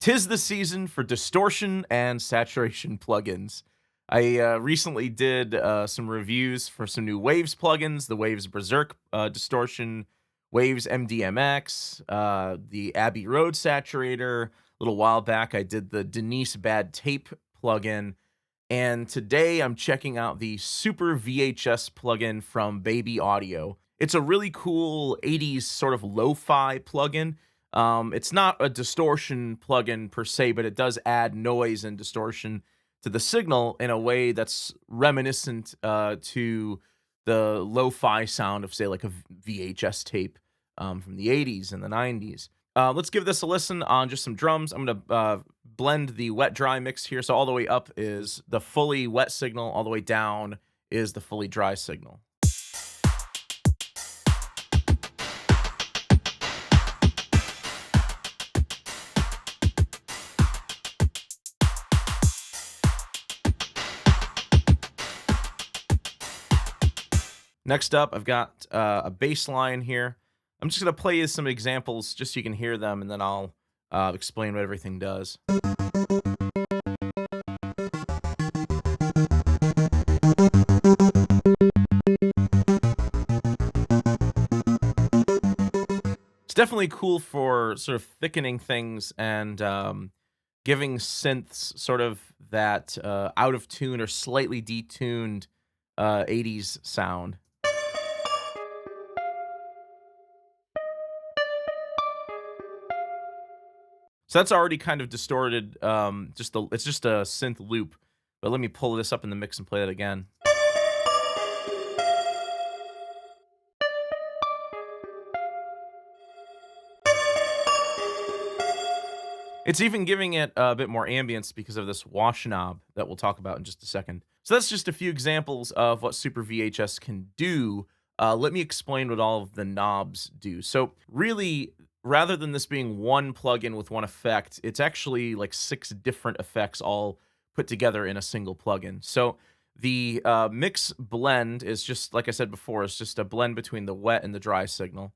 'Tis the season for distortion and saturation plugins. I recently did some reviews for some new Waves plugins, the Waves Berserk distortion, Waves MDMX, the Abbey Road saturator. A little while back, I did the Denise Bad Tape plugin. And today I'm checking out the Super VHS plugin from Baby Audio. It's a really cool 80s sort of lo-fi plugin. It's not a distortion plugin per se, but it does add noise and distortion to the signal in a way that's reminiscent to the lo-fi sound of, say, like a VHS tape from the 80s and the 90s. Let's give this a listen on just some drums. I'm going to blend the wet-dry mix here. So all the way up is the fully wet signal. All the way down is the fully dry signal. Next up, I've got a bass line here. I'm just going to play you some examples just so you can hear them, and then I'll explain what everything does. It's definitely cool for sort of thickening things and giving synths sort of that out of tune or slightly detuned 80s sound. So that's already kind of distorted. It's just a synth loop. But let me pull this up in the mix and play that again. It's even giving it a bit more ambience because of this wash knob that we'll talk about in just a second. So that's just a few examples of what Super VHS can do. Let me explain what all of the knobs do. So really, rather than this being one plugin with one effect, it's actually like 6 different effects all put together in a single plugin. So the mix blend is just, like I said before, it's just a blend between the wet and the dry signal.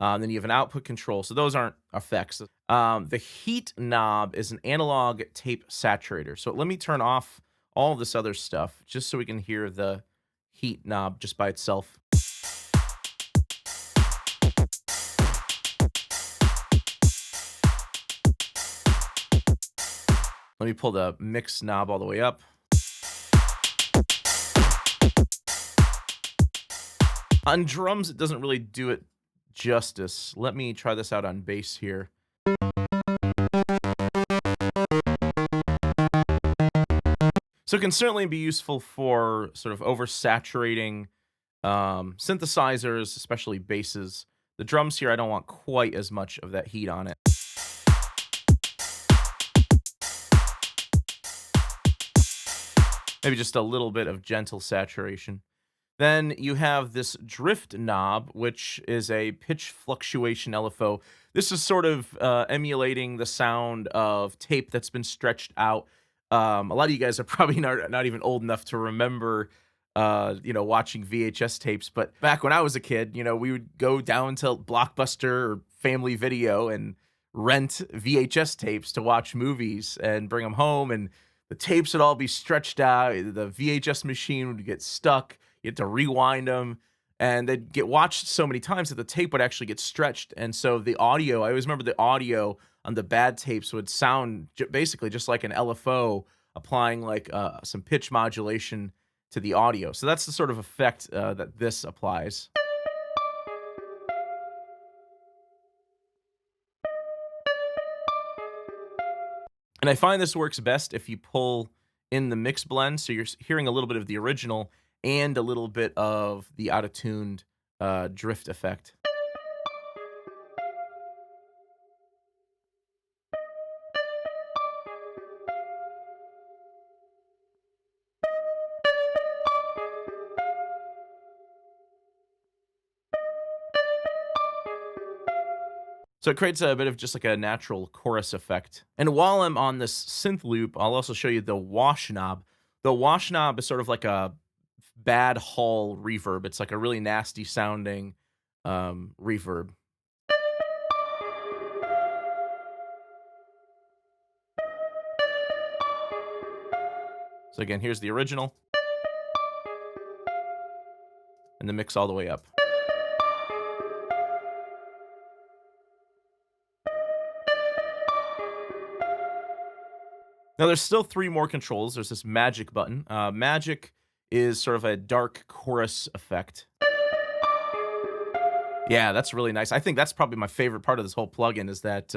Then you have an output control. So those aren't effects. The heat knob is an analog tape saturator. So let me turn off all this other stuff just so we can hear the heat knob just by itself. Let me pull the mix knob all the way up. On drums, it doesnit really do it justice. Let me try this out on bass here. So it can certainly be useful for sort of oversaturating synthesizers, especially basses. The drums here, I don't want quite as much of that heat on it. Maybe just a little bit of gentle saturation. Then you have this drift knob, which is a pitch fluctuation LFO. This is sort of emulating the sound of tape that's been stretched out. A lot of you guys are probably not even old enough to remember, watching VHS tapes. But back when I was a kid, we would go down to Blockbuster or Family Video and rent VHS tapes to watch movies and bring them home. And the tapes would all be stretched out. The VHS machine would get stuck. You had to rewind them, and they'd get watched so many times that the tape would actually get stretched. And so the audio, I always remember the audio on the bad tapes would sound basically just like an LFO applying like some pitch modulation to the audio. So that's the sort of effect that this applies. And I find this works best if you pull in the mix blend, so you're hearing a little bit of the original and a little bit of the out-of-tuned drift effect. So it creates a bit of just like a natural chorus effect. And while I'm on this synth loop, I'll also show you the wash knob. The wash knob is sort of like a bad hall reverb. It's like a really nasty sounding reverb. So again, here's the original. And the mix all the way up. Now, there's still 3 more controls. There's this magic button. Magic is sort of a dark chorus effect. Yeah, that's really nice. I think that's probably my favorite part of this whole plugin is that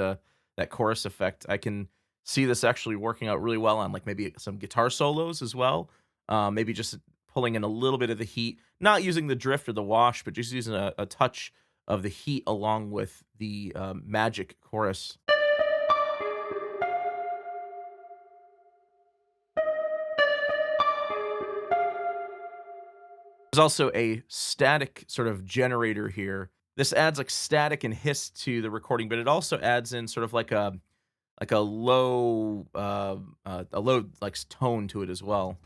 chorus effect. I can see this actually working out really well on like maybe some guitar solos as well. Maybe just pulling in a little bit of the heat, not using the drift or the wash, but just using a touch of the heat along with the magic chorus. There's also a static sort of generator here. This adds like static and hiss to the recording, but it also adds in sort of like a low like tone to it as well.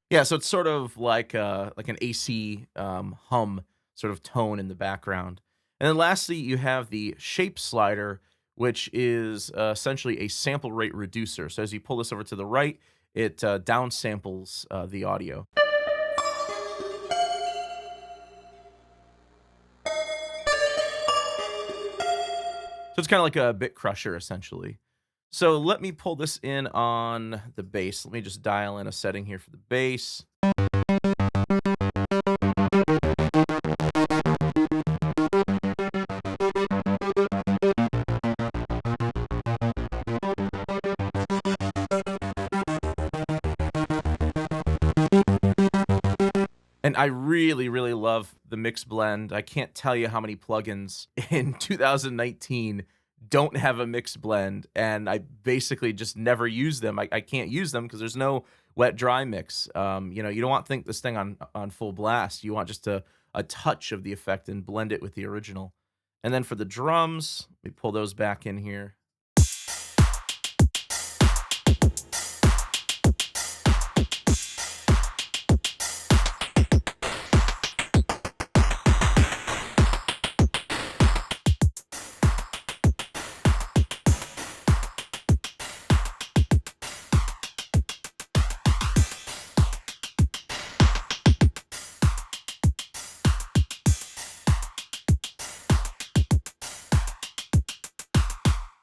Yeah, so it's sort of like an AC hum sort of tone in the background. And then lastly, you have the shape slider, which is essentially a sample rate reducer. So as you pull this over to the right, it downsamples the audio. So it's kind of like a bit crusher, essentially. So let me pull this in on the bass. Let me just dial in a setting here for the bass. And I really, really love the mix blend. I can't tell you how many plugins in 2019 don't have a mix blend, and I basically just never use them. I can't use them because there's no wet dry mix. You know, you don't want to think this thing on full blast. You want just a touch of the effect and blend it with the original. And then for the drums, we pull those back in here.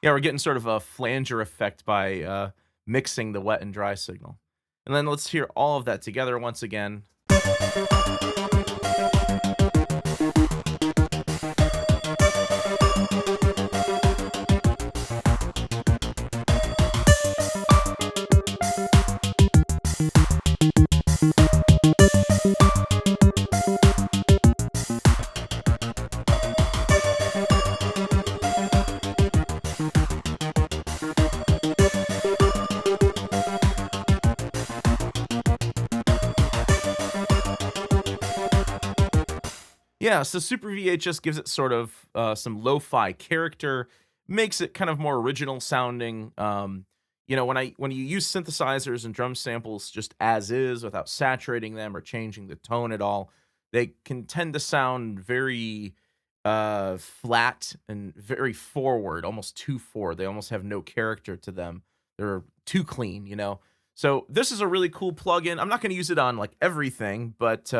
Yeah, we're getting sort of a flanger effect by mixing the wet and dry signal. And then let's hear all of that together once again. Yeah, so Super VHS gives it sort of some lo-fi character, makes it kind of more original sounding. You know, when you use synthesizers and drum samples just as is without saturating them or changing the tone at all, they can tend to sound very flat and very forward, almost too forward. They almost have no character to them. They're too clean, you know. So this is a really cool plugin. I'm not going to use it on like everything, but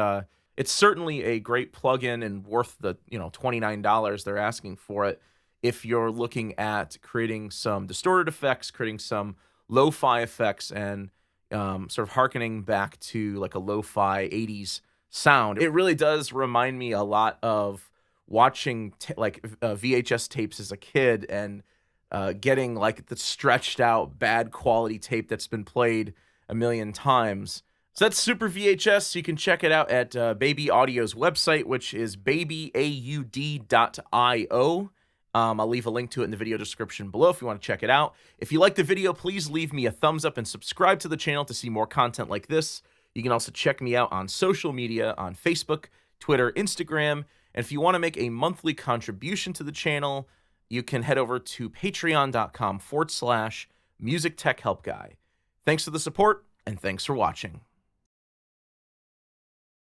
it's certainly a great plugin and worth the, you know, $29 they're asking for it if you're looking at creating some distorted effects, creating some lo-fi effects, and sort of harkening back to like a lo-fi 80s sound. It really does remind me a lot of watching VHS tapes as a kid and getting like the stretched out bad quality tape that's been played a million times. So that's Super VHS. You can check it out at Baby Audio's website, which is babyaud.io. I'll leave a link to it in the video description below if you want to check it out. If you liked the video, please leave me a thumbs up and subscribe to the channel to see more content like this. You can also check me out on social media on Facebook, Twitter, Instagram. And if you want to make a monthly contribution to the channel, you can head over to patreon.com/MusicTechHelpGuy. Thanks for the support, and thanks for watching.